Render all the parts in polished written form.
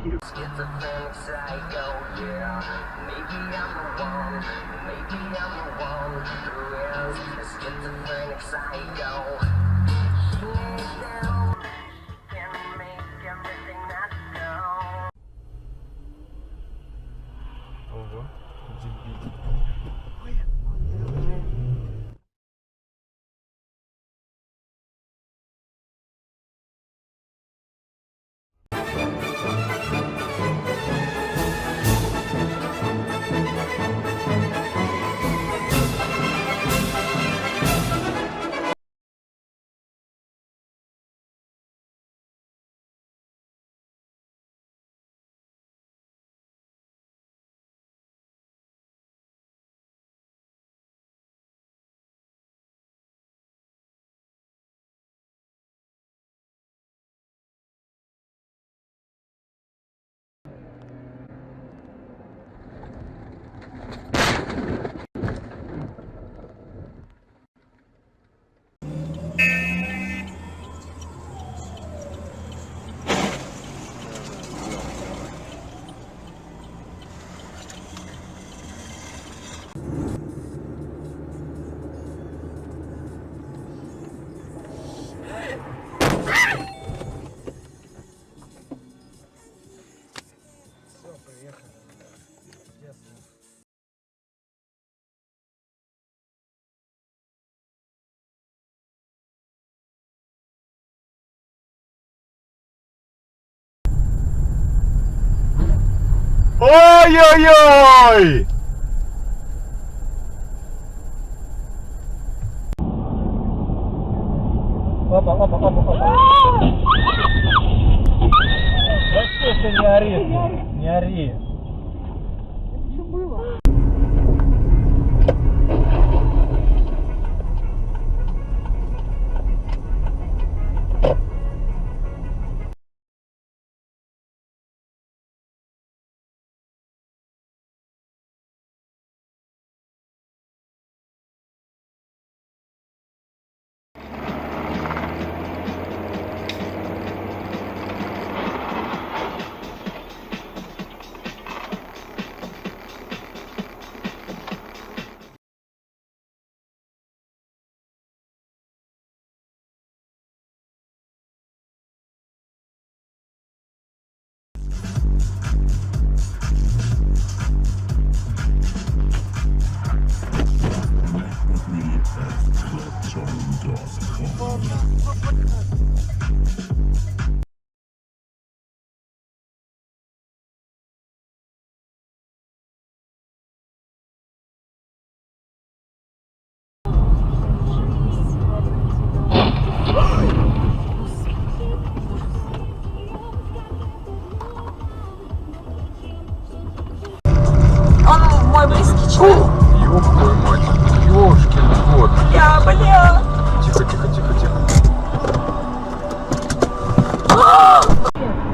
Schizophrenic psycho, yeah. Maybe I'm the one. Maybe I'm the one who is a schizophrenic psycho. Lay down and make everything not go. Ого, дебіл. Ой-ой-ой! Опа, опа, опа, опа. Да что ты не ори, не ори. Это что было? Он мой близкий человек. Ёб твою мать, ёшкин кот. Я болела. Тихо, тихо, тихо, тихо.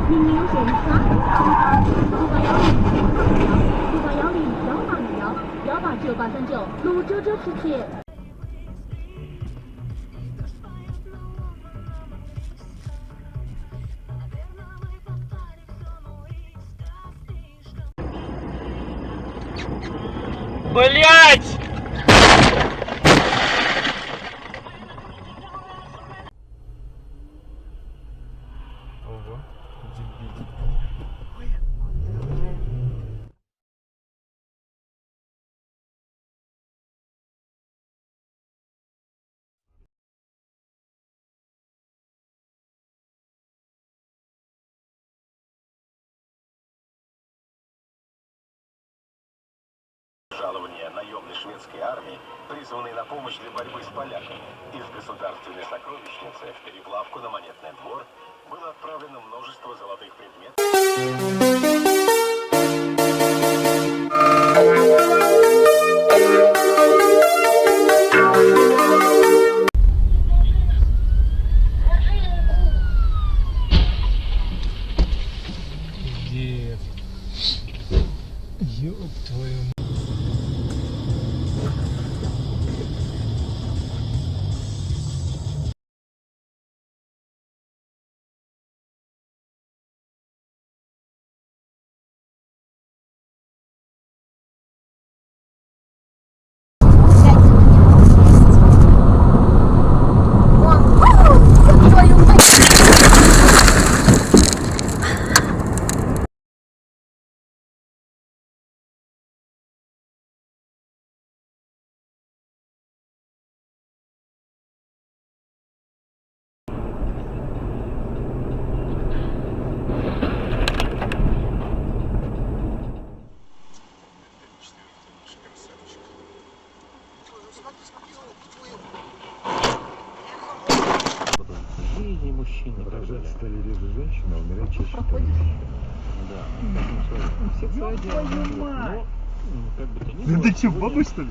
明明检查681068668011839鲁州州地铁。Блять! Ого, дебіл. Жалования наемной шведской армии, призванной на помощь для борьбы с поляками. Из государственной сокровищницы в переплавку на монетный двор было отправлено множество золотых предметов. Дед. Ёб твою мать. Рожать стали реже женщины, а умирать чаще. Проходишь? Да. У всех свое дело. Ну, как бы то ни Ну было, ты че, сегодня- баба что ли?